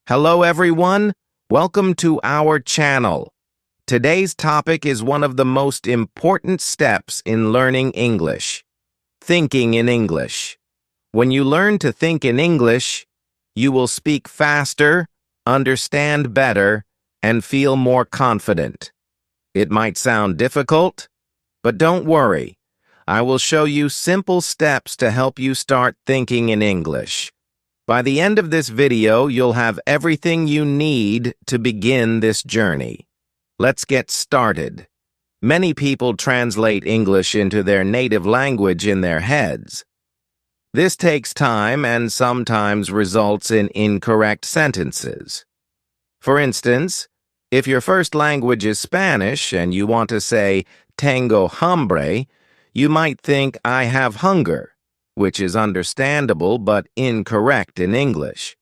Hello everyone, welcome to our channel. Today's topic is one of the most important steps in learning English. Thinking in English. When you learn to think in English, you will speak faster, understand better, and feel more confident. It might sound difficult, but don't worry. I will show you simple steps to help you start thinking in English. By the end of this video, you'll have everything you need to begin this journey. Let's get started. Many people translate English into their native language in their heads. This takes time and sometimes results in incorrect sentences. For instance, if your first language is Spanish and you want to say tengo hambre, you might think I have hunger, which is understandable but incorrect in English.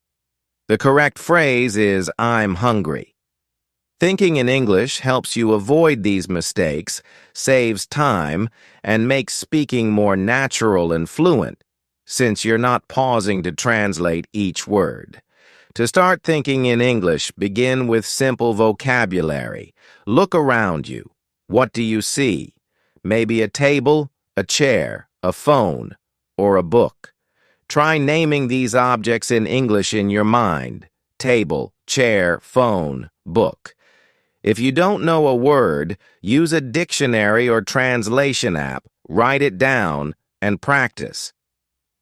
The correct phrase is I'm hungry. Thinking in English helps you avoid these mistakes, saves time, and makes speaking more natural and fluent, since you're not pausing to translate each word. To start thinking in English, begin with simple vocabulary. Look around you. What do you see? Maybe a table, a chair, a phone, or a book. Try naming these objects in English in your mind. Table, chair, phone, book. If you don't know a word, use a dictionary or translation app, write it down, and practice.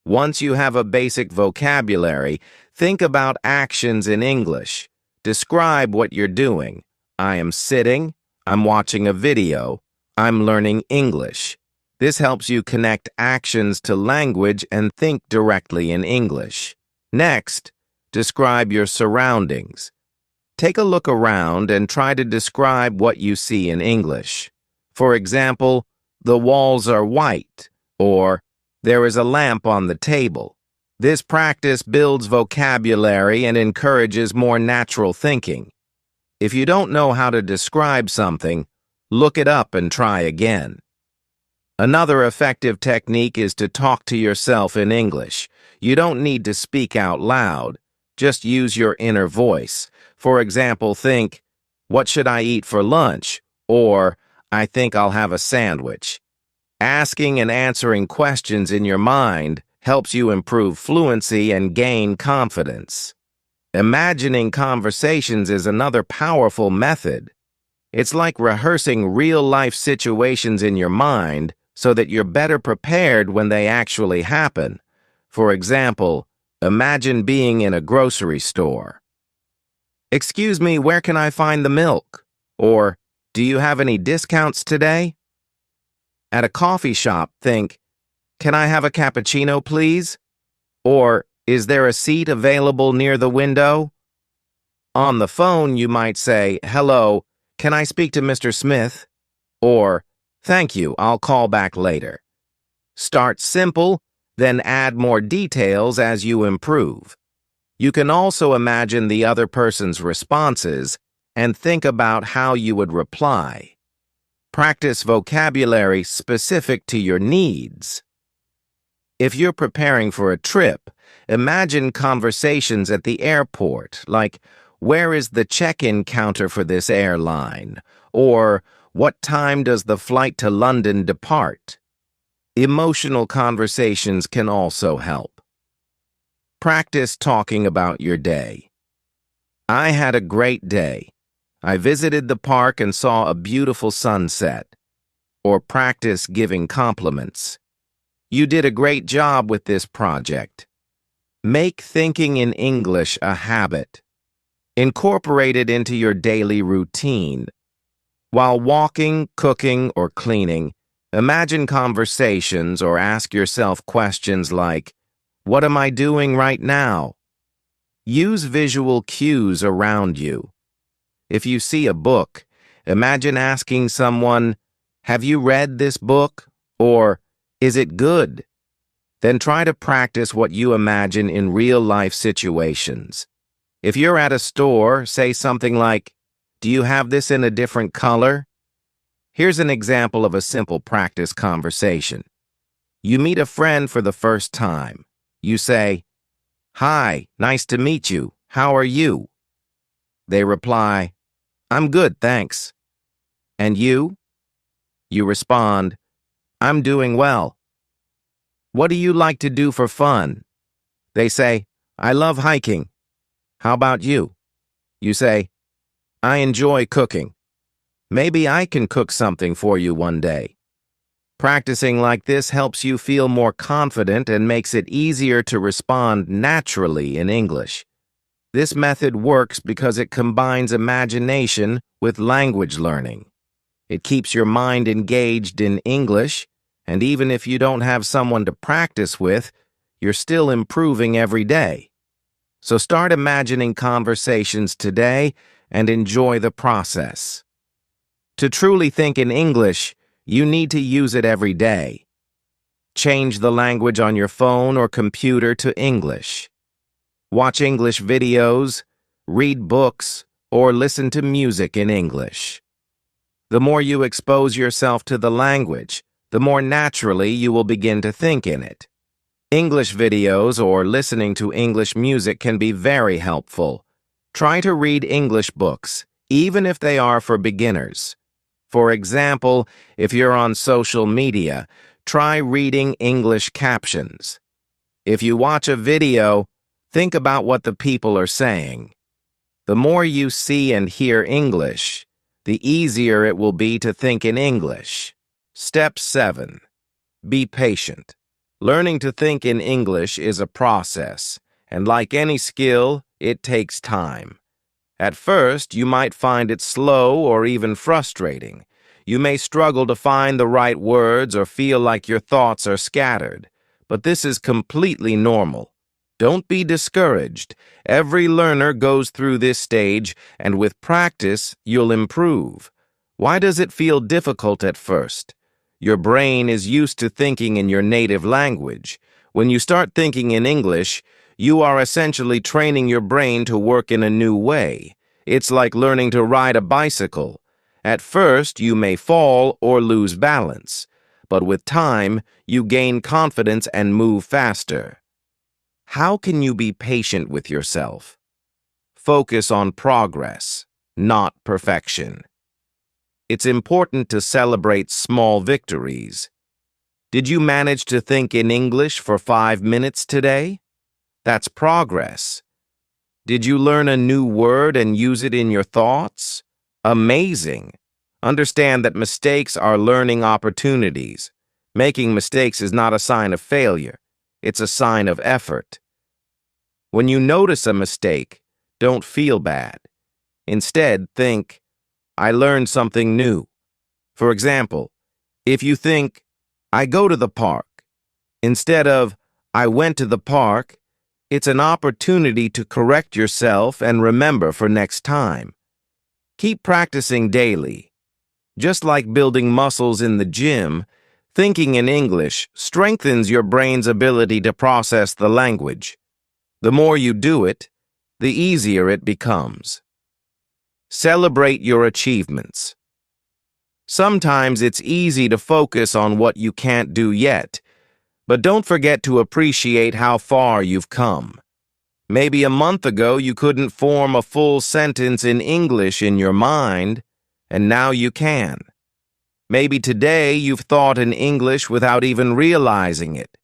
Once you have a basic vocabulary, think about actions in English. Describe what you're doing. I am sitting, I'm watching a video, I'm learning English. This helps you connect actions to language and think directly in English. Next, describe your surroundings. Take a look around and try to describe what you see in English. For example, the walls are white, or there is a lamp on the table. This practice builds vocabulary and encourages more natural thinking. If you don't know how to describe something, look it up and try again. Another effective technique is to talk to yourself in English. You don't need to speak out loud. Just use your inner voice. For example, think, "What should I eat for lunch?" Or, "I think I'll have a sandwich." Asking and answering questions in your mind helps you improve fluency and gain confidence. Imagining conversations is another powerful method. It's like rehearsing real-life situations in your mind so that you're better prepared when they actually happen. For example, imagine being in a grocery store. "Excuse me, where can I find the milk?" Or, "Do you have any discounts today?" At a coffee shop, think, "Can I have a cappuccino, please?" Or, "Is there a seat available near the window?" On the phone, you might say, "Hello, can I speak to Mr. Smith?" Or, "Thank you, I'll call back later." Start simple, then add more details as you improve. You can also imagine the other person's responses and think about how you would reply. Practice vocabulary specific to your needs. If you're preparing for a trip, imagine conversations at the airport, like, "Where is the check-in counter for this airline?" Or, "What time does the flight to London depart?" Emotional conversations can also help. Practice talking about your day. "I had a great day. I visited the park and saw a beautiful sunset." Or practice giving compliments. "You did a great job with this project." Make thinking in English a habit. Incorporate it into your daily routine. While walking, cooking, or cleaning, imagine conversations or ask yourself questions like, "What am I doing right now?" Use visual cues around you. If you see a book, imagine asking someone, "Have you read this book?" Or, "Is it good?" Then try to practice what you imagine in real-life situations. If you're at a store, say something like, "Do you have this in a different color?" Here's an example of a simple practice conversation. You meet a friend for the first time. You say, "Hi, nice to meet you. How are you?" They reply, "I'm good, thanks." And you? You respond, "I'm doing well." "What do you like to do for fun?" They say, "I love hiking." "How about you?" You say, "I enjoy cooking. Maybe I can cook something for you one day." Practicing like this helps you feel more confident and makes it easier to respond naturally in English. This method works because it combines imagination with language learning. It keeps your mind engaged in English, and even if you don't have someone to practice with, you're still improving every day. So start imagining conversations today and enjoy the process. To truly think in English, you need to use it every day. Change the language on your phone or computer to English. Watch English videos, read books, or listen to music in English. The more you expose yourself to the language, the more naturally you will begin to think in it. English videos or listening to English music can be very helpful. Try to read English books, even if they are for beginners. For example, if you're on social media, try reading English captions. If you watch a video, think about what the people are saying. The more you see and hear English, the easier it will be to think in English. Step 7. Be patient. Learning to think in English is a process, and like any skill, it takes time. At first, you might find it slow or even frustrating. You may struggle to find the right words or feel like your thoughts are scattered. But this is completely normal. Don't be discouraged. Every learner goes through this stage, and with practice, you'll improve. Why does it feel difficult at first? Your brain is used to thinking in your native language. When you start thinking in English, you are essentially training your brain to work in a new way. It's like learning to ride a bicycle. At first, you may fall or lose balance, but with time, you gain confidence and move faster. How can you be patient with yourself? Focus on progress, not perfection. It's important to celebrate small victories. Did you manage to think in English for 5 minutes today? That's progress. Did you learn a new word and use it in your thoughts? Amazing. Understand that mistakes are learning opportunities. Making mistakes is not a sign of failure. It's a sign of effort. When you notice a mistake, don't feel bad. Instead, think, "I learned something new." For example, if you think, "I go to the park," instead of, "I went to the park," it's an opportunity to correct yourself and remember for next time. Keep practicing daily. Just like building muscles in the gym, thinking in English strengthens your brain's ability to process the language. The more you do it, the easier it becomes. Celebrate your achievements. Sometimes it's easy to focus on what you can't do yet, but don't forget to appreciate how far you've come. Maybe a month ago you couldn't form a full sentence in English in your mind, and now you can. Maybe today you've thought in English without even realizing it.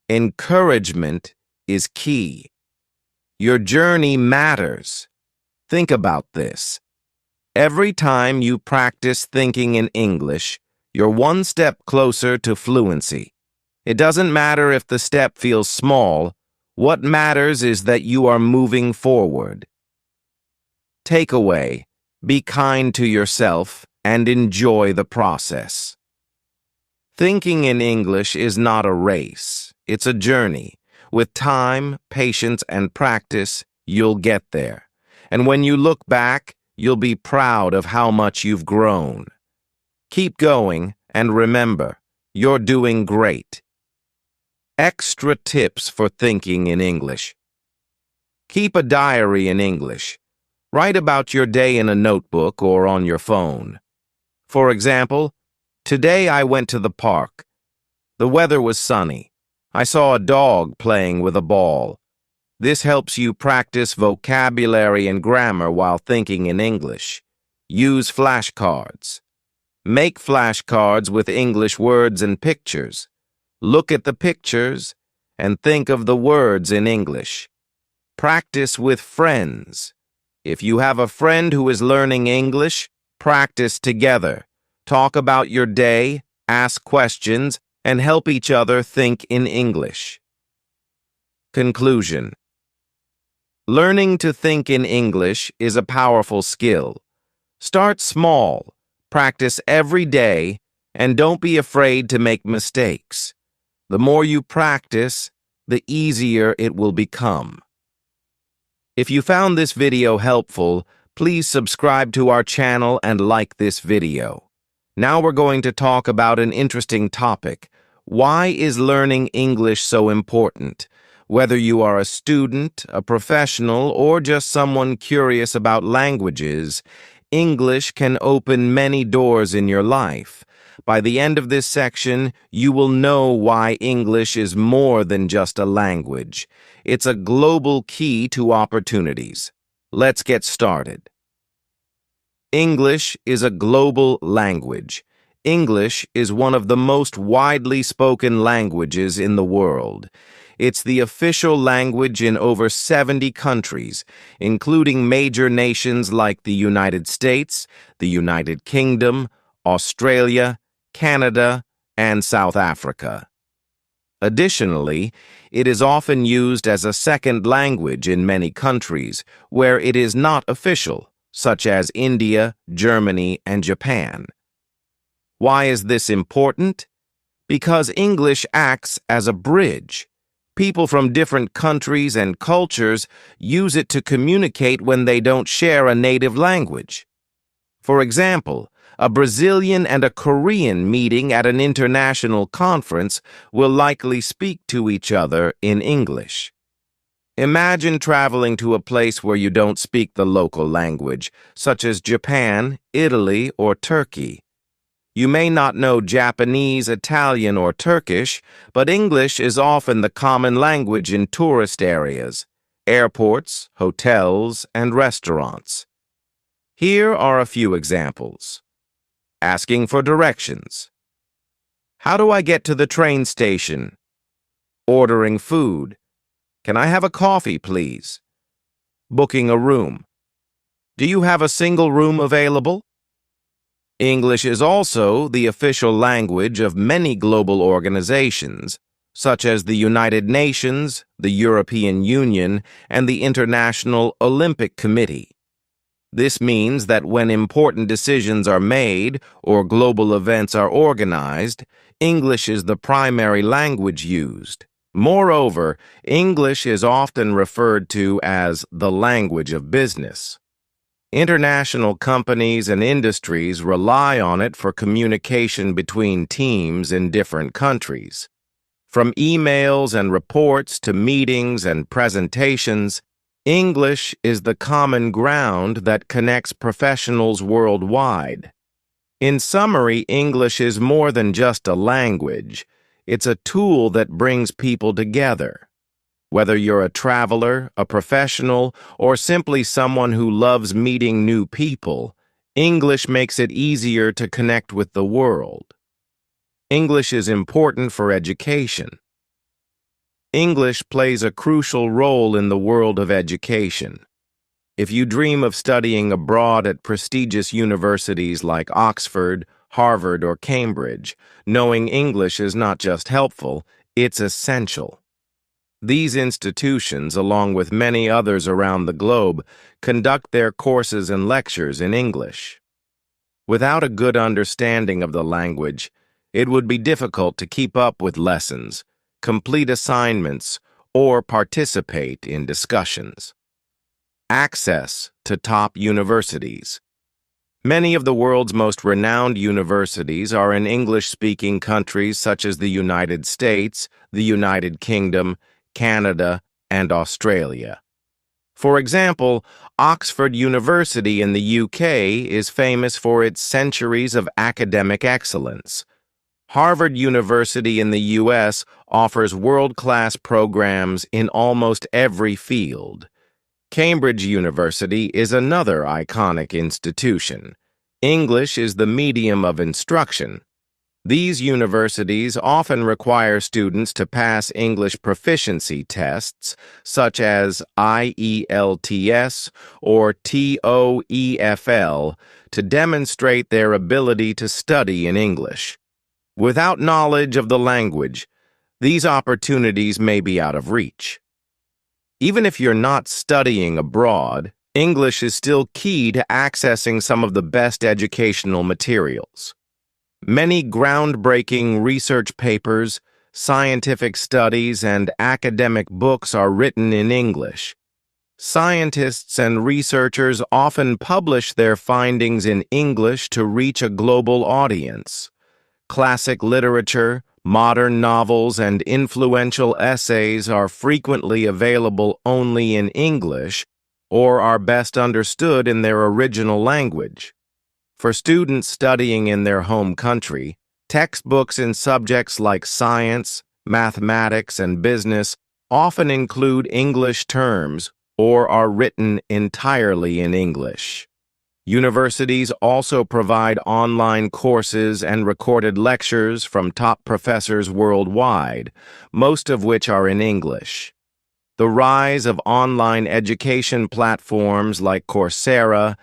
Encouragement is key. Your journey matters. Think about this. Every time you practice thinking in English, you're one step closer to fluency. It doesn't matter if the step feels small. What matters is that you are moving forward. Takeaway: be kind to yourself and enjoy the process. Thinking in English is not a race. It's a journey. With time, patience, and practice, you'll get there. And when you look back, you'll be proud of how much you've grown. Keep going, and remember, you're doing great. Extra tips for thinking in English. Keep a diary in English. Write about your day in a notebook or on your phone. For example, today I went to the park. The weather was sunny. I saw a dog playing with a ball. This helps you practice vocabulary and grammar while thinking in English. Use flashcards. Make flashcards with English words and pictures. Look at the pictures and think of the words in English. Practice with friends. If you have a friend who is learning English, practice together. Talk about your day, ask questions, and help each other think in English. Conclusion. Learning to think in English is a powerful skill. Start small, practice every day, and don't be afraid to make mistakes. The more you practice, the easier it will become. If you found this video helpful, please subscribe to our channel and like this video. Now we're going to talk about an interesting topic. Why is learning English so important? Whether you are a student, a professional, or just someone curious about languages, English can open many doors in your life. By the end of this section, you will know why English is more than just a language. It's a global key to opportunities. Let's get started. English is a global language. English is one of the most widely spoken languages in the world. It's the official language in over 70 countries, including major nations like the United States, the United Kingdom, Australia, Canada, and South Africa. Additionally, it is often used as a second language in many countries where it is not official, such as India, Germany, and Japan. Why is this important? Because English acts as a bridge. People from different countries and cultures use it to communicate when they don't share a native language. For example, a Brazilian and a Korean meeting at an international conference will likely speak to each other in English. Imagine traveling to a place where you don't speak the local language, such as Japan, Italy, or Turkey. You may not know Japanese, Italian, or Turkish, but English is often the common language in tourist areas, airports, hotels, and restaurants. Here are a few examples. Asking for directions. How do I get to the train station? Ordering food. Can I have a coffee, please? Booking a room. Do you have a single room available? English is also the official language of many global organizations, such as the United Nations, the European Union, and the International Olympic Committee. This means that when important decisions are made or global events are organized, English is the primary language used. Moreover, English is often referred to as the language of business. International companies and industries rely on it for communication between teams in different countries. From emails and reports to meetings and presentations, English is the common ground that connects professionals worldwide. In summary, English is more than just a language. It's a tool that brings people together. Whether you're a traveler, a professional, or simply someone who loves meeting new people, English makes it easier to connect with the world. English is important for education. English plays a crucial role in the world of education. If you dream of studying abroad at prestigious universities like Oxford, Harvard, or Cambridge, knowing English is not just helpful, it's essential. These institutions, along with many others around the globe, conduct their courses and lectures in English. Without a good understanding of the language, it would be difficult to keep up with lessons, complete assignments, or participate in discussions. Access to top universities. Many of the world's most renowned universities are in English-speaking countries such as the United States, the United Kingdom, Canada, and Australia. For example, Oxford University in the UK is famous for its centuries of academic excellence. Harvard University in the U.S. offers world-class programs in almost every field. Cambridge University is another iconic institution. English is the medium of instruction. These universities often require students to pass English proficiency tests, such as IELTS or TOEFL, to demonstrate their ability to study in English. Without knowledge of the language, these opportunities may be out of reach. Even if you're not studying abroad, English is still key to accessing some of the best educational materials. Many groundbreaking research papers, scientific studies, and academic books are written in English. Scientists and researchers often publish their findings in English to reach a global audience. Classic literature, modern novels, and influential essays are frequently available only in English or are best understood in their original language. For students studying in their home country, textbooks in subjects like science, mathematics, and business often include English terms or are written entirely in English. Universities also provide online courses and recorded lectures from top professors worldwide, most of which are in English. The rise of online education platforms like Coursera,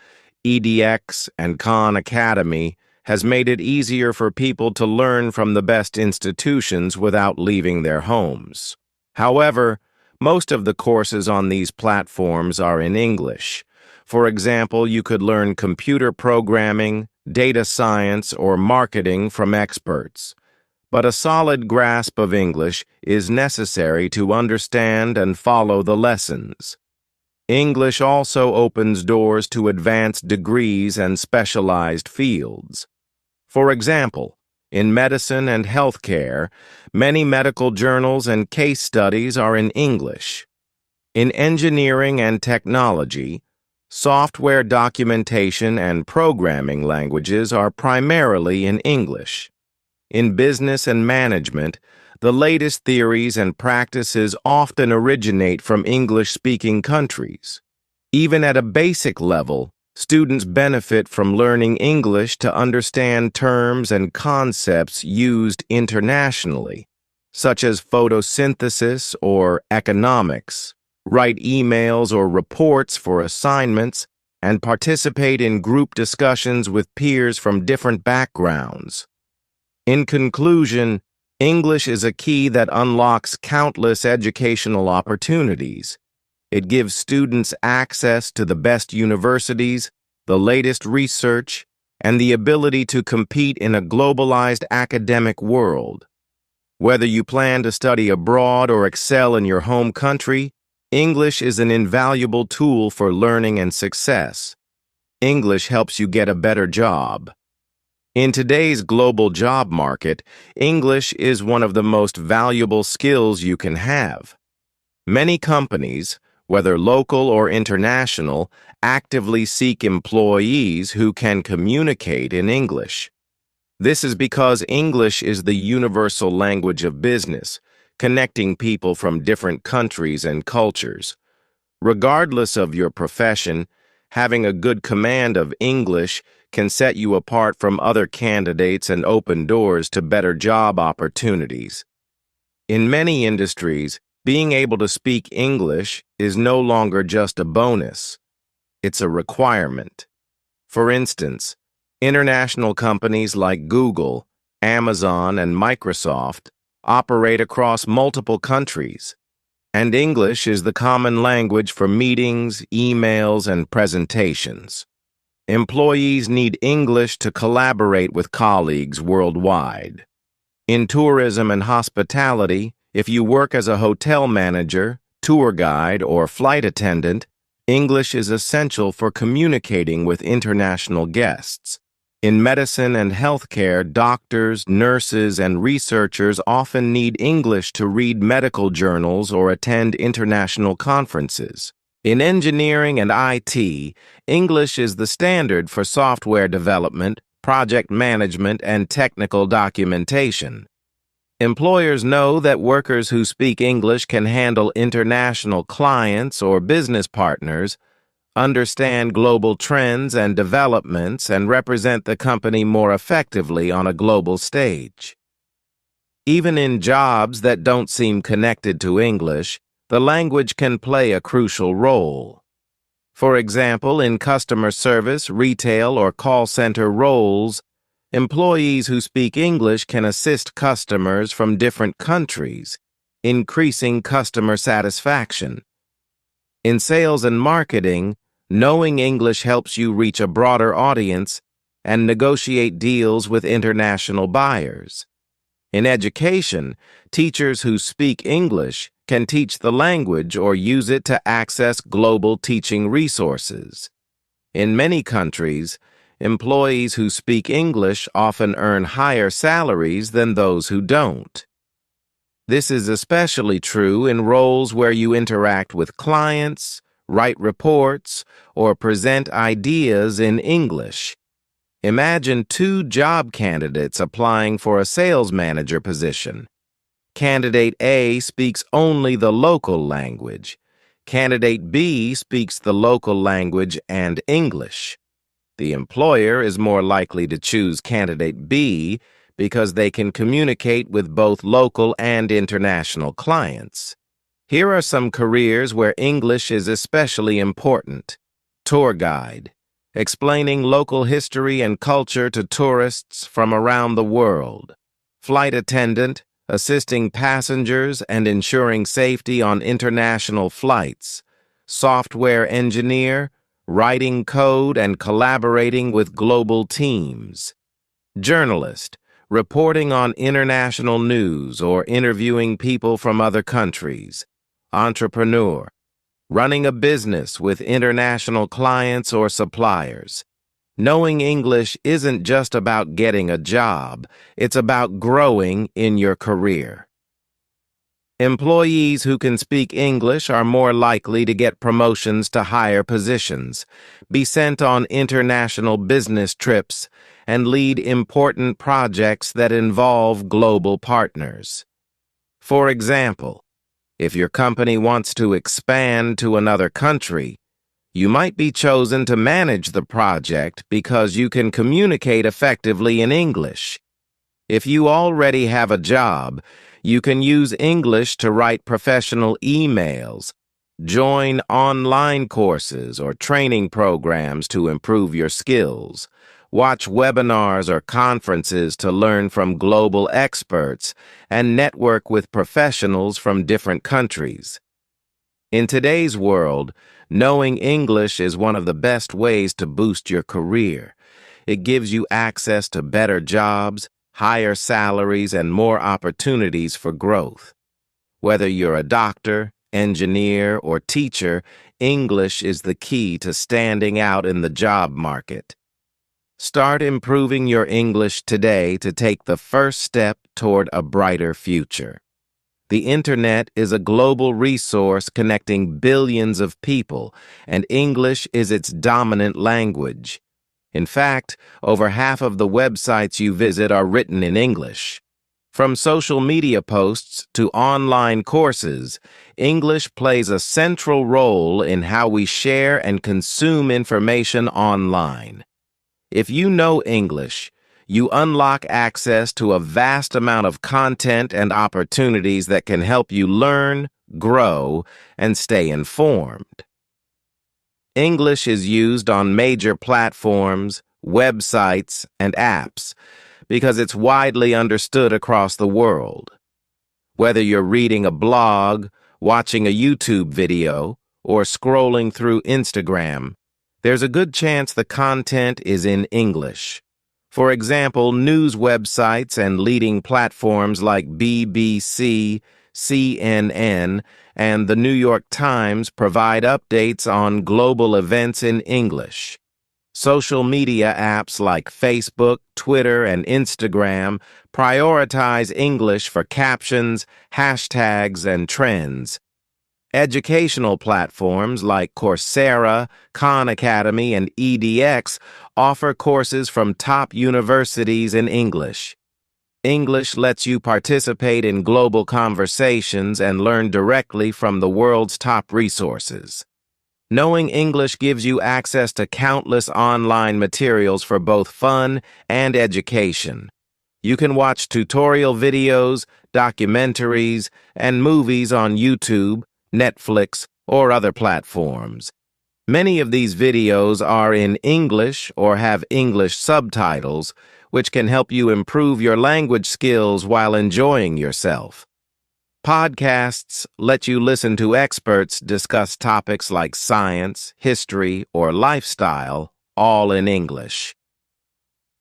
edX, and Khan Academy has made it easier for people to learn from the best institutions without leaving their homes. However, most of the courses on these platforms are in English. For example, you could learn computer programming, data science, or marketing from experts. But a solid grasp of English is necessary to understand and follow the lessons. English also opens doors to advanced degrees and specialized fields. For example, in medicine and healthcare, many medical journals and case studies are in English. In engineering and technology, software documentation and programming languages are primarily in English. In business and management, the latest theories and practices often originate from English-speaking countries. Even at a basic level, students benefit from learning English to understand terms and concepts used internationally, such as photosynthesis or economics, write emails or reports for assignments, and participate in group discussions with peers from different backgrounds. In conclusion, English is a key that unlocks countless educational opportunities. It gives students access to the best universities, the latest research, and the ability to compete in a globalized academic world. Whether you plan to study abroad or excel in your home country, English is an invaluable tool for learning and success. English helps you get a better job. In today's global job market, English is one of the most valuable skills you can have. Many companies, whether local or international, actively seek employees who can communicate in English. This is because English is the universal language of business, connecting people from different countries and cultures. Regardless of your profession, having a good command of English can set you apart from other candidates and open doors to better job opportunities. In many industries, being able to speak English is no longer just a bonus. It's a requirement. For instance, international companies like Google, Amazon, and Microsoft operate across multiple countries, and English is the common language for meetings, emails, and presentations. Employees need English to collaborate with colleagues worldwide. In tourism and hospitality, if you work as a hotel manager, tour guide, or flight attendant, English is essential for communicating with international guests. In medicine and healthcare, doctors, nurses, and researchers often need English to read medical journals or attend international conferences. In engineering and IT, English is the standard for software development, project management, and technical documentation. Employers know that workers who speak English can handle international clients or business partners, understand global trends and developments, and represent the company more effectively on a global stage. Even in jobs that don't seem connected to English, the language can play a crucial role. For example, in customer service, retail, or call center roles, employees who speak English can assist customers from different countries, increasing customer satisfaction. In sales and marketing, knowing English helps you reach a broader audience and negotiate deals with international buyers. In education, teachers who speak English can teach the language or use it to access global teaching resources. In many countries, employees who speak English often earn higher salaries than those who don't. This is especially true in roles where you interact with clients, write reports, or present ideas in English. Imagine two job candidates applying for a sales manager position. Candidate A speaks only the local language. Candidate B speaks the local language and English. The employer is more likely to choose candidate B because they can communicate with both local and international clients. Here are some careers where English is especially important. Tour guide, explaining local history and culture to tourists from around the world. Flight attendant, assisting passengers and ensuring safety on international flights. Software engineer, writing code and collaborating with global teams. Journalist, reporting on international news or interviewing people from other countries. Entrepreneur, running a business with international clients or suppliers. Knowing English isn't just about getting a job, it's about growing in your career. Employees who can speak English are more likely to get promotions to higher positions, be sent on international business trips, and lead important projects that involve global partners. For example, if your company wants to expand to another country, you might be chosen to manage the project because you can communicate effectively in English. If you already have a job, you can use English to write professional emails, join online courses or training programs to improve your skills, watch webinars or conferences to learn from global experts, and network with professionals from different countries. In today's world, knowing English is one of the best ways to boost your career. It gives you access to better jobs, higher salaries, and more opportunities for growth. Whether you're a doctor, engineer, or teacher, English is the key to standing out in the job market. Start improving your English today to take the first step toward a brighter future. The Internet is a global resource connecting billions of people, and English is its dominant language. In fact, over half of the websites you visit are written in English. From social media posts to online courses, English plays a central role in how we share and consume information online. If you know English, you unlock access to a vast amount of content and opportunities that can help you learn, grow, and stay informed. English is used on major platforms, websites, and apps because it's widely understood across the world. Whether you're reading a blog, watching a YouTube video, or scrolling through Instagram, there's a good chance the content is in English. For example, news websites and leading platforms like BBC, CNN, and the New York Times provide updates on global events in English. Social media apps like Facebook, Twitter, and Instagram prioritize English for captions, hashtags, and trends. Educational platforms like Coursera, Khan Academy, and EDX offer courses from top universities in English. English lets you participate in global conversations and learn directly from the world's top resources. Knowing English gives you access to countless online materials for both fun and education. You can watch tutorial videos, documentaries, and movies on YouTube, Netflix, or other platforms. Many of these videos are in English or have English subtitles, which can help you improve your language skills while enjoying yourself. Podcasts let you listen to experts discuss topics like science, history, or lifestyle, all in English.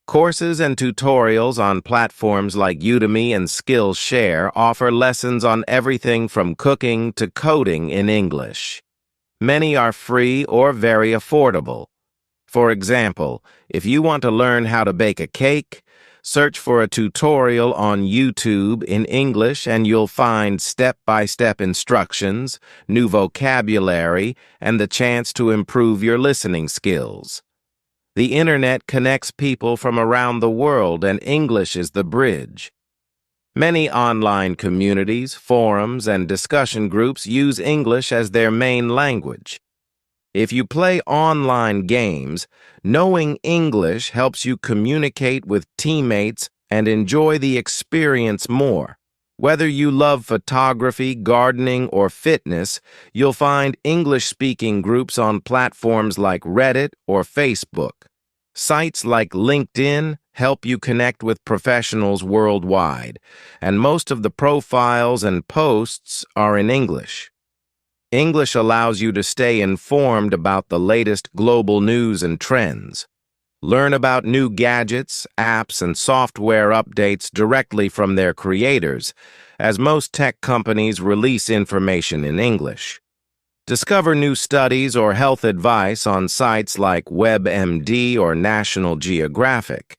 Courses and tutorials on platforms like Udemy and Skillshare offer lessons on everything from cooking to coding in English. Many are free or very affordable. For example, if you want to learn how to bake a cake, search for a tutorial on YouTube in English and you'll find step-by-step instructions, new vocabulary, and the chance to improve your listening skills. The internet connects people from around the world, and English is the bridge. Many online communities, forums, and discussion groups use English as their main language. If you play online games, knowing English helps you communicate with teammates and enjoy the experience more. Whether you love photography, gardening, or fitness, you'll find English-speaking groups on platforms like Reddit or Facebook. Sites like LinkedIn help you connect with professionals worldwide, and most of the profiles and posts are in English. English allows you to stay informed about the latest global news and trends. Learn about new gadgets, apps, and software updates directly from their creators, as most tech companies release information in English. Discover new studies or health advice on sites like WebMD or National Geographic.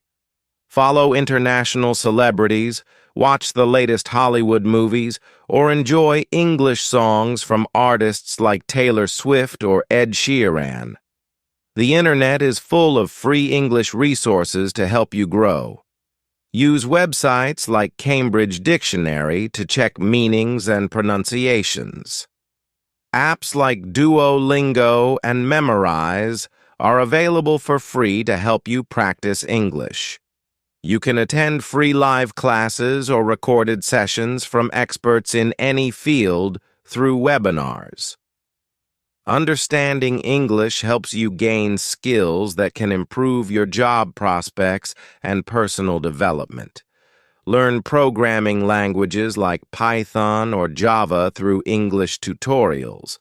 Follow international celebrities, watch the latest Hollywood movies, or enjoy English songs from artists like Taylor Swift or Ed Sheeran. The internet is full of free English resources to help you grow. Use websites like Cambridge Dictionary to check meanings and pronunciations. Apps like Duolingo and Memorize are available for free to help you practice English. You can attend free live classes or recorded sessions from experts in any field through webinars. Understanding English helps you gain skills that can improve your job prospects and personal development. Learn programming languages like Python or Java through English tutorials.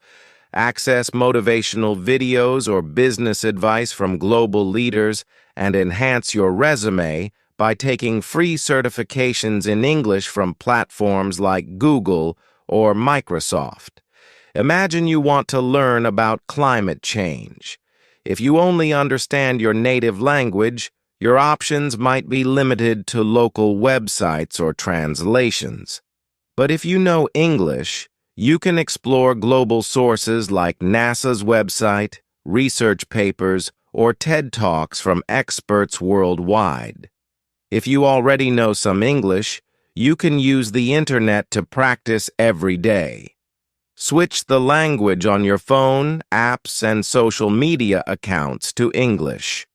Access motivational videos or business advice from global leaders, and enhance your resume by taking free certifications in English from platforms like Google or Microsoft. Imagine you want to learn about climate change. If you only understand your native language, your options might be limited to local websites or translations. But if you know English, you can explore global sources like NASA's website, research papers, or TED Talks from experts worldwide. If you already know some English, you can use the internet to practice every day. Switch the language on your phone, apps, and social media accounts to English.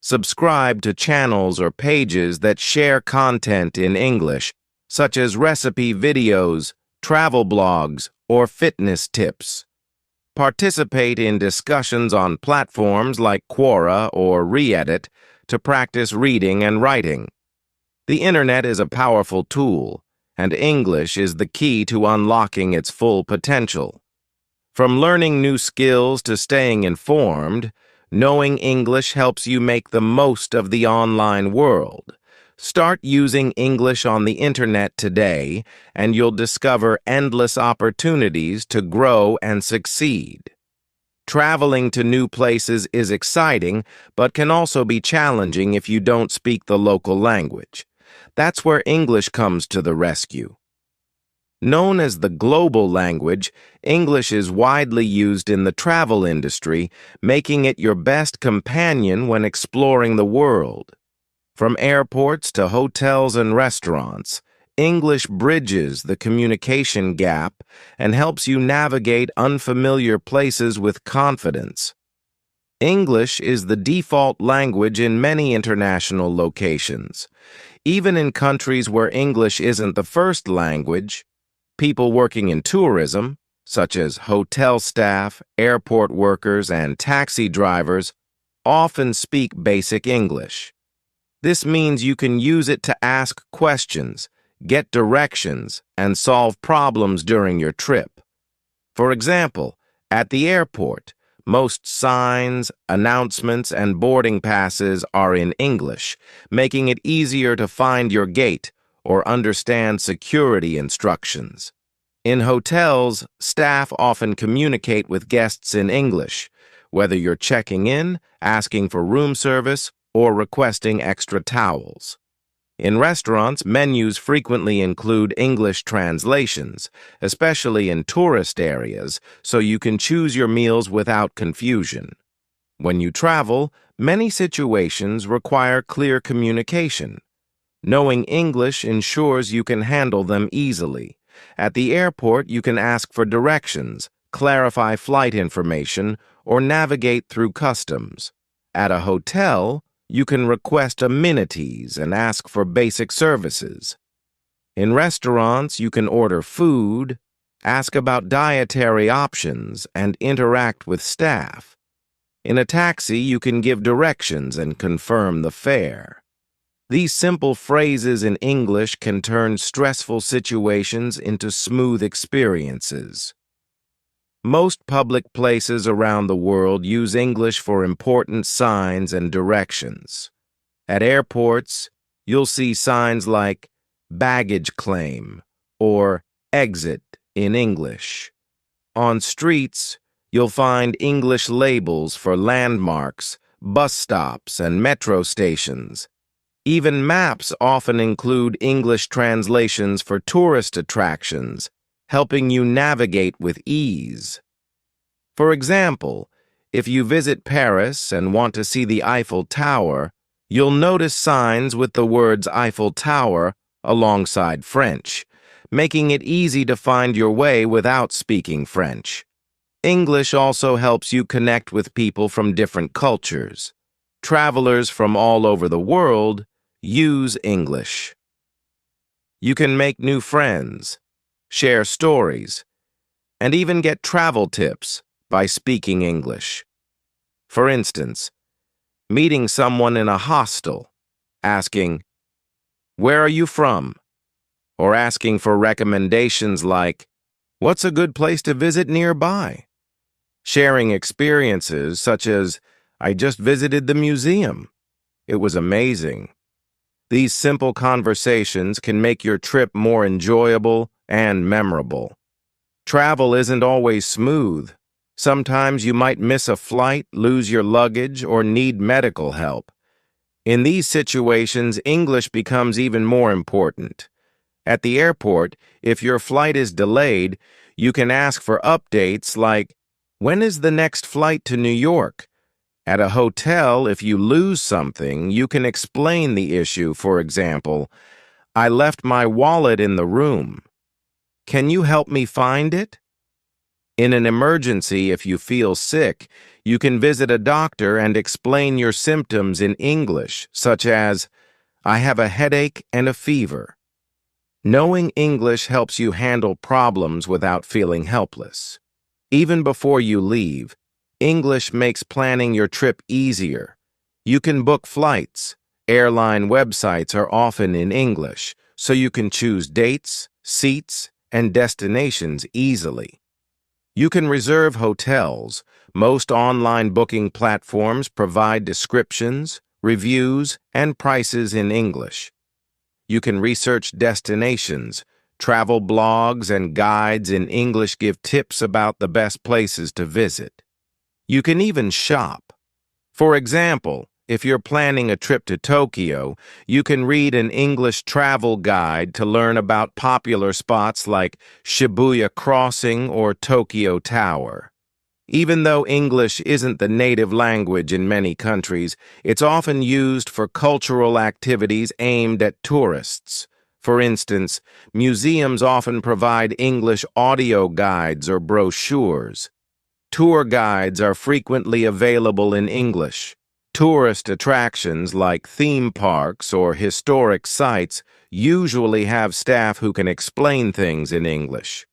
Subscribe to channels or pages that share content in English, such as recipe videos, travel blogs, or fitness tips. Participate in discussions on platforms like Quora or Reddit to practice reading and writing. The internet is a powerful tool, and English is the key to unlocking its full potential. From learning new skills to staying informed, knowing English helps you make the most of the online world. Start using English on the internet today, and you'll discover endless opportunities to grow and succeed. Traveling to new places is exciting, but can also be challenging if you don't speak the local language. That's where English comes to the rescue. Known as the global language, English is widely used in the travel industry, making it your best companion when exploring the world. From airports to hotels and restaurants, English bridges the communication gap and helps you navigate unfamiliar places with confidence. English is the default language in many international locations. Even in countries where English isn't the first language, people working in tourism, such as hotel staff, airport workers, and taxi drivers, often speak basic English. This means you can use it to ask questions, get directions, and solve problems during your trip. For example, at the airport, most signs, announcements, and boarding passes are in English, making it easier to find your gate or understand security instructions. In hotels, staff often communicate with guests in English, whether you're checking in, asking for room service, or requesting extra towels. In restaurants, menus frequently include English translations, especially in tourist areas, so you can choose your meals without confusion. When you travel, many situations require clear communication. Knowing English ensures you can handle them easily. At the airport, you can ask for directions, clarify flight information, or navigate through customs. At a hotel, you can request amenities and ask for basic services. In restaurants, you can order food, ask about dietary options, and interact with staff. In a taxi, you can give directions and confirm the fare. These simple phrases in English can turn stressful situations into smooth experiences. Most public places around the world use English for important signs and directions. At airports, you'll see signs like baggage claim or exit in English. On streets, you'll find English labels for landmarks, bus stops, and metro stations. Even maps often include English translations for tourist attractions, helping you navigate with ease. For example, if you visit Paris and want to see the Eiffel Tower, you'll notice signs with the words Eiffel Tower alongside French, making it easy to find your way without speaking French. English also helps you connect with people from different cultures. Travelers from all over the world use English. You can make new friends, share stories, and even get travel tips by speaking English. For instance, meeting someone in a hostel, asking, "Where are you from?" or asking for recommendations like, "What's a good place to visit nearby?" Sharing experiences such as, "I just visited the museum. It was amazing." These simple conversations can make your trip more enjoyable and memorable. Travel isn't always smooth. Sometimes you might miss a flight, lose your luggage, or need medical help. In these situations, English becomes even more important. At the airport, if your flight is delayed, you can ask for updates like, "When is the next flight to New York?" At a hotel, if you lose something, you can explain the issue. For example, "I left my wallet in the room. Can you help me find it?" In an emergency, if you feel sick, you can visit a doctor and explain your symptoms in English, such as, "I have a headache and a fever." Knowing English helps you handle problems without feeling helpless. Even before you leave, English makes planning your trip easier. You can book flights. Airline websites are often in English, so you can choose dates, seats, and destinations easily. You can reserve hotels. Most online booking platforms provide descriptions, reviews, and prices in English. You can research destinations. Travel blogs and guides in English give tips about the best places to visit. You can even shop. For example, If you're planning a trip to Tokyo, you can read an English travel guide to learn about popular spots like Shibuya Crossing or Tokyo Tower. Even though English isn't the native language in many countries, it's often used for cultural activities aimed at tourists. For instance, museums often provide English audio guides or brochures. Tour guides are frequently available in English. Tourist attractions like theme parks or historic sites usually have staff who can explain things in English.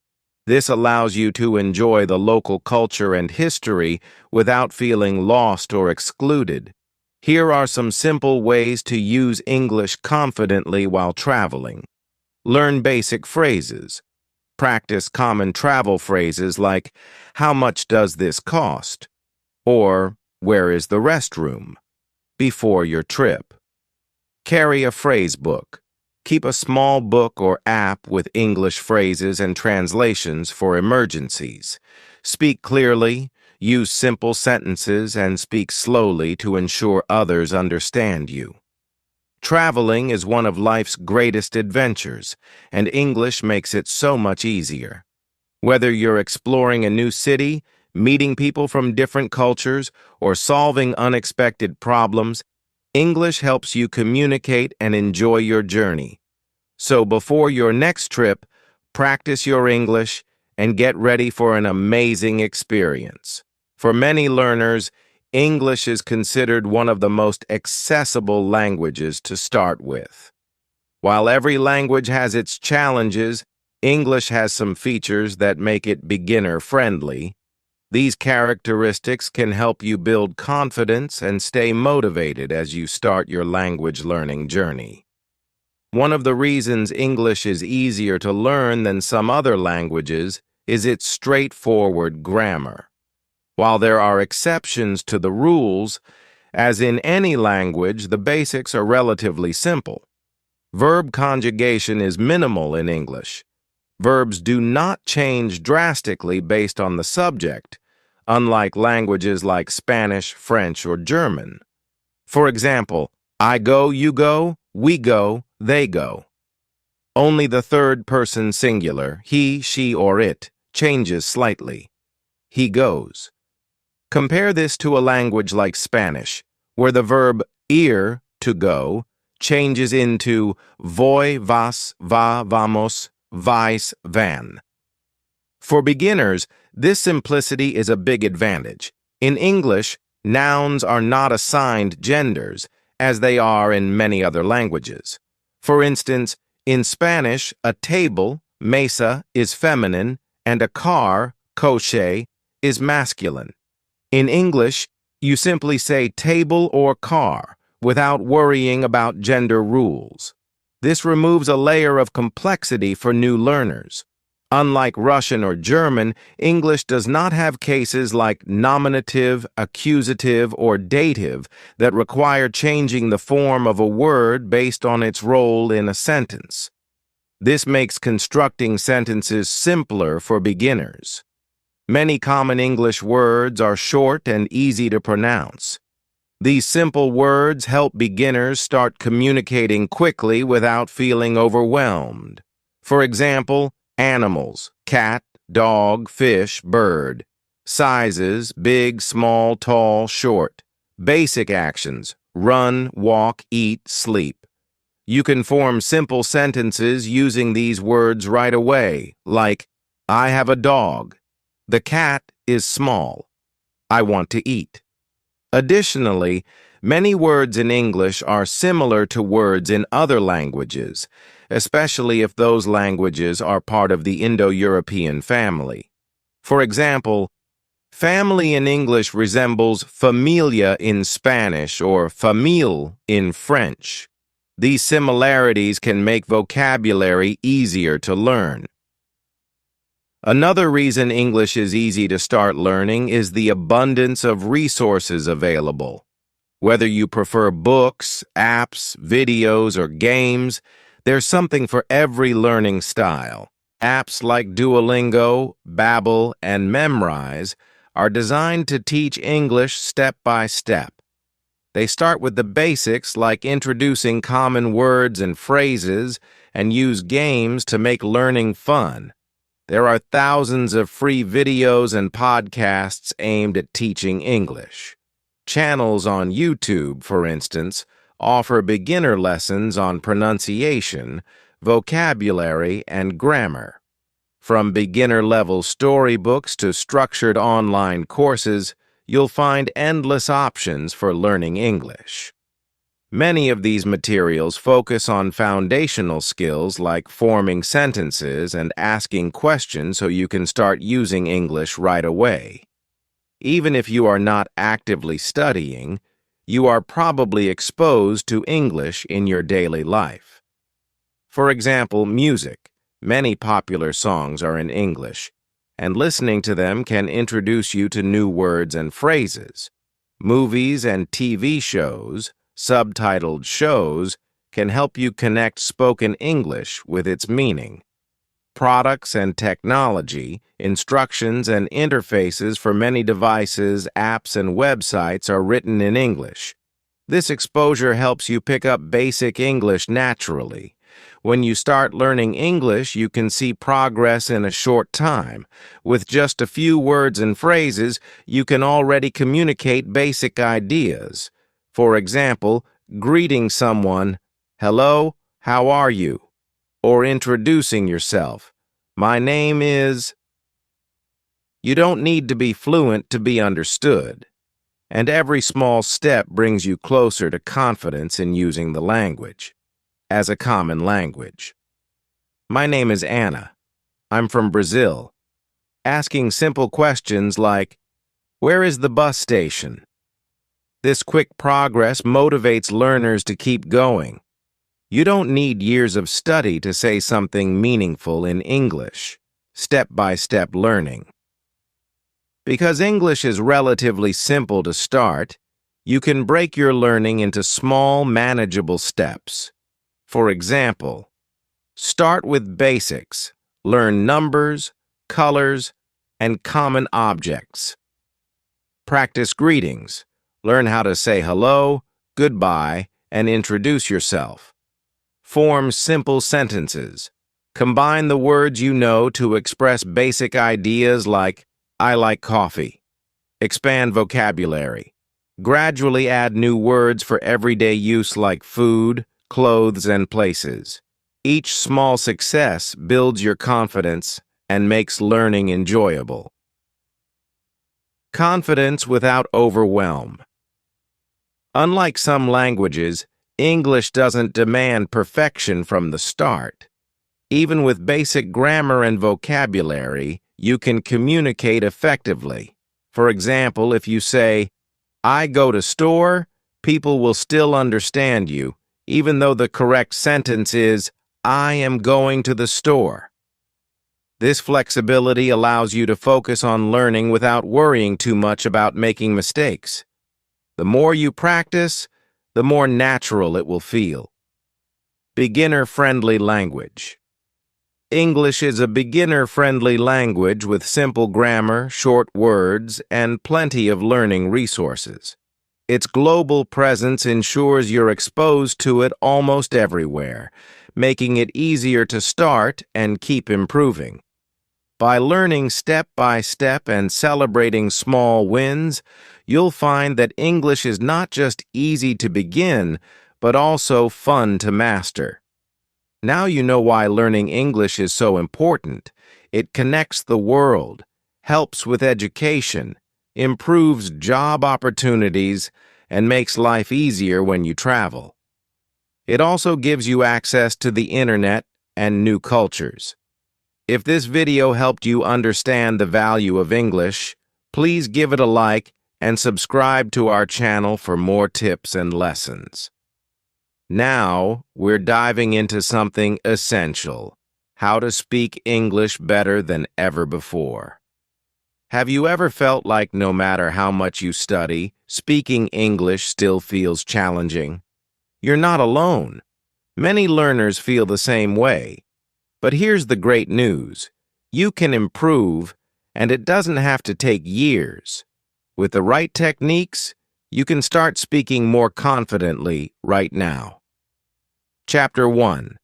This allows you to enjoy the local culture and history without feeling lost or excluded. Here are some simple ways to use English confidently while traveling. Learn basic phrases. Practice common travel phrases like, "How much does this cost?" or "Where is the restroom?" before your trip. Carry a phrase book. Keep a small book or app with English phrases and translations for emergencies. Speak clearly, use simple sentences, and speak slowly to ensure others understand you. Traveling is one of life's greatest adventures, and English makes it so much easier. Whether you're exploring a new city, meeting people from different cultures, or solving unexpected problems, English helps you communicate and enjoy your journey. So before your next trip, practice your English and get ready for an amazing experience. For many learners, English is considered one of the most accessible languages to start with. While every language has its challenges, English has some features that make it beginner-friendly. These characteristics can help you build confidence and stay motivated as you start your language learning journey. One of the reasons English is easier to learn than some other languages is its straightforward grammar. While there are exceptions to the rules, as in any language, the basics are relatively simple. Verb conjugation is minimal in English. Verbs do not change drastically based on the subject, unlike languages like Spanish, French, or German. For example, I go, you go, we go, they go. Only the third person singular, he, she, or it, changes slightly. He goes. Compare this to a language like Spanish, where the verb ir, to go, changes into voy, vas, va, vamos, vais, van. For beginners, this simplicity is a big advantage. In English, nouns are not assigned genders, as they are in many other languages. For instance, in Spanish, a table, mesa, is feminine, and a car, coche, is masculine. In English, you simply say table or car without worrying about gender rules. This removes a layer of complexity for new learners. Unlike Russian or German, English does not have cases like nominative, accusative, or dative that require changing the form of a word based on its role in a sentence. This makes constructing sentences simpler for beginners. Many common English words are short and easy to pronounce. These simple words help beginners start communicating quickly without feeling overwhelmed. For example, animals, cat, dog, fish, bird. Sizes, big, small, tall, short. Basic actions, run, walk, eat, sleep. You can form simple sentences using these words right away, like, I have a dog. The cat is small. I want to eat. Additionally, many words in English are similar to words in other languages, especially if those languages are part of the Indo-European family. For example, family in English resembles familia in Spanish or famille in French. These similarities can make vocabulary easier to learn. Another reason English is easy to start learning is the abundance of resources available. Whether you prefer books, apps, videos, or games, there's something for every learning style. Apps like Duolingo, Babbel, and Memrise are designed to teach English step by step. They start with the basics like introducing common words and phrases and use games to make learning fun. There are thousands of free videos and podcasts aimed at teaching English. Channels on YouTube, for instance, offer beginner lessons on pronunciation, vocabulary, and grammar. From beginner-level storybooks to structured online courses, you'll find endless options for learning English. Many of these materials focus on foundational skills like forming sentences and asking questions so you can start using English right away. Even if you are not actively studying, you are probably exposed to English in your daily life. For example, music. Many popular songs are in English, and listening to them can introduce you to new words and phrases. Movies and TV shows, subtitled shows, can help you connect spoken English with its meaning. Products and technology, instructions and interfaces for many devices, apps, and websites are written in English. This exposure helps you pick up basic English naturally. When you start learning English, you can see progress in a short time. With just a few words and phrases, you can already communicate basic ideas. For example, greeting someone, "Hello, how are you?" Or introducing yourself, "My name is..." You don't need to be fluent to be understood, and every small step brings you closer to confidence in using the language as a common language. My name is Anna. I'm from Brazil. Asking simple questions like, "Where is the bus station?" This quick progress motivates learners to keep going. You don't need years of study to say something meaningful in English. Step-by-step learning. Because English is relatively simple to start, you can break your learning into small, manageable steps. For example, start with basics. Learn numbers, colors, and common objects. Practice greetings. Learn how to say hello, goodbye, and introduce yourself. Form simple sentences. Combine the words you know to express basic ideas like, "I like coffee." Expand vocabulary. Gradually add new words for everyday use like food, clothes, and places. Each small success builds your confidence and makes learning enjoyable. Confidence without overwhelm. Unlike some languages, English doesn't demand perfection from the start. Even with basic grammar and vocabulary, you can communicate effectively. For example, if you say, "I go to store," people will still understand you, even though the correct sentence is, "I am going to the store." This flexibility allows you to focus on learning without worrying too much about making mistakes. The more you practice, the more natural it will feel. Beginner-friendly language. English is a beginner-friendly language with simple grammar, short words, and plenty of learning resources. Its global presence ensures you're exposed to it almost everywhere, making it easier to start and keep improving. By learning step by step and celebrating small wins, you'll find that English is not just easy to begin, but also fun to master. Now you know why learning English is so important. It connects the world, helps with education, improves job opportunities, and makes life easier when you travel. It also gives you access to the internet and new cultures. If this video helped you understand the value of English, please give it a like and subscribe to our channel for more tips and lessons. Now, we're diving into something essential: how to speak English better than ever before. Have you ever felt like no matter how much you study, speaking English still feels challenging? You're not alone. Many learners feel the same way. But here's the great news. You can improve, and it doesn't have to take years. With the right techniques, You can start speaking more confidently right now. Chapter 1.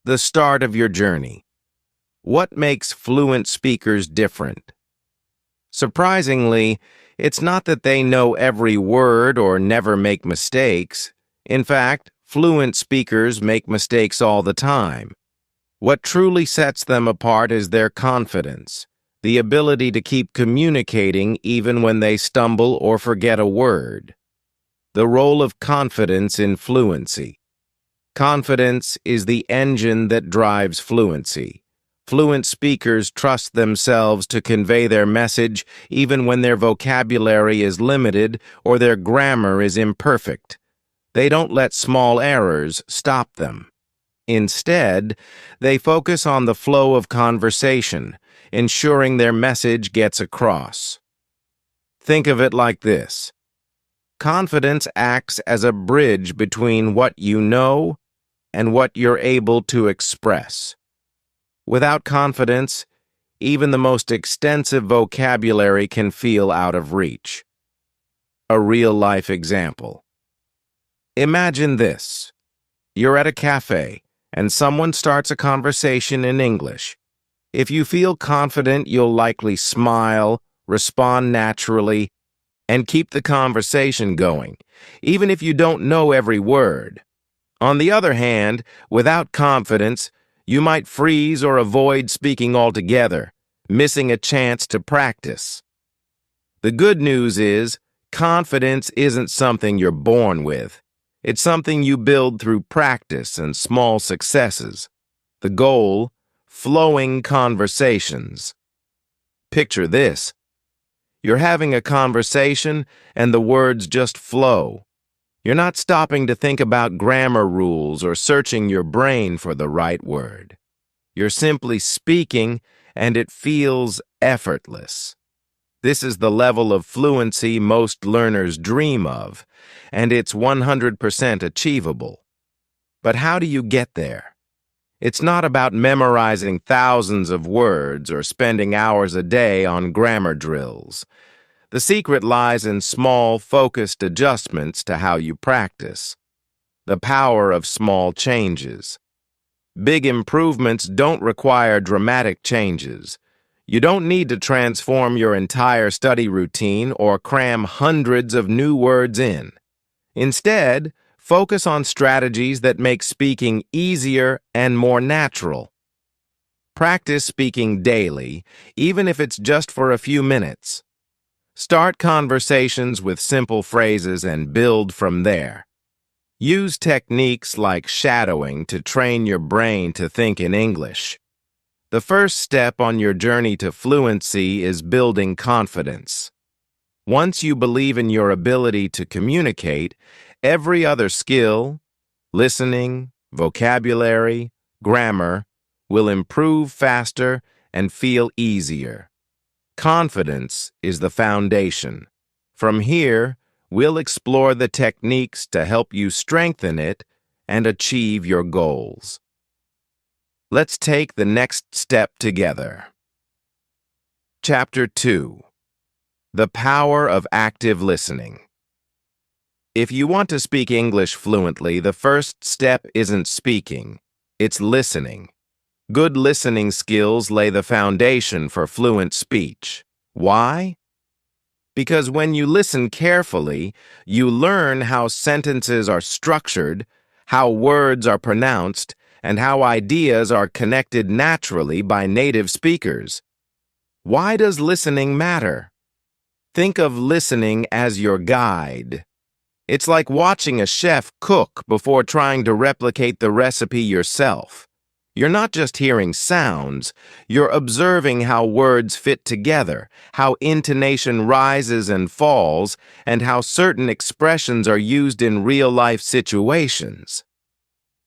The start of your journey. What makes fluent speakers different? Surprisingly, it's not that they know every word or never make mistakes. In fact, fluent speakers make mistakes all the time. What truly sets them apart is their confidence, the ability to keep communicating even when they stumble or forget a word. The role of confidence in fluency. Confidence is the engine that drives fluency. Fluent speakers trust themselves to convey their message even when their vocabulary is limited or their grammar is imperfect. They don't let small errors stop them. Instead, they focus on the flow of conversation, ensuring their message gets across. Think of it like this. Confidence acts as a bridge between what you know and what you're able to express. Without confidence, even the most extensive vocabulary can feel out of reach. A real-life example. Imagine this. You're at a cafe, and someone starts a conversation in English. If you feel confident, you'll likely smile, respond naturally, and keep the conversation going, even if you don't know every word. On the other hand, without confidence, you might freeze or avoid speaking altogether, missing a chance to practice. The good news is, confidence isn't something you're born with. It's something you build through practice and small successes. The goal, flowing conversations. Picture this. You're having a conversation and the words just flow. You're not stopping to think about grammar rules or searching your brain for the right word. You're simply speaking, and it feels effortless. This is the level of fluency most learners dream of, and it's 100% achievable. But how do you get there? It's not about memorizing thousands of words or spending hours a day on grammar drills. The secret lies in small, focused adjustments to how you practice. The power of small changes. Big improvements don't require dramatic changes. You don't need to transform your entire study routine or cram hundreds of new words in. Instead, focus on strategies that make speaking easier and more natural. Practice speaking daily, even if it's just for a few minutes. Start conversations with simple phrases and build from there. Use techniques like shadowing to train your brain to think in English. The first step on your journey to fluency is building confidence. Once you believe in your ability to communicate, every other skill, listening, vocabulary, grammar, will improve faster and feel easier. Confidence is the foundation. From here, we'll explore the techniques to help you strengthen it and achieve your goals. Let's take the next step together. Chapter 2. The Power of Active Listening. If you want to speak English fluently, the first step isn't speaking, it's listening. Good listening skills lay the foundation for fluent speech. Why? Because when you listen carefully, you learn how sentences are structured, how words are pronounced, and how ideas are connected naturally by native speakers. Why does listening matter? Think of listening as your guide. It's like watching a chef cook before trying to replicate the recipe yourself. You're not just hearing sounds, you're observing how words fit together, how intonation rises and falls, and how certain expressions are used in real-life situations.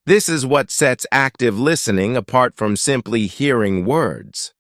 This is what sets active listening apart from simply hearing words.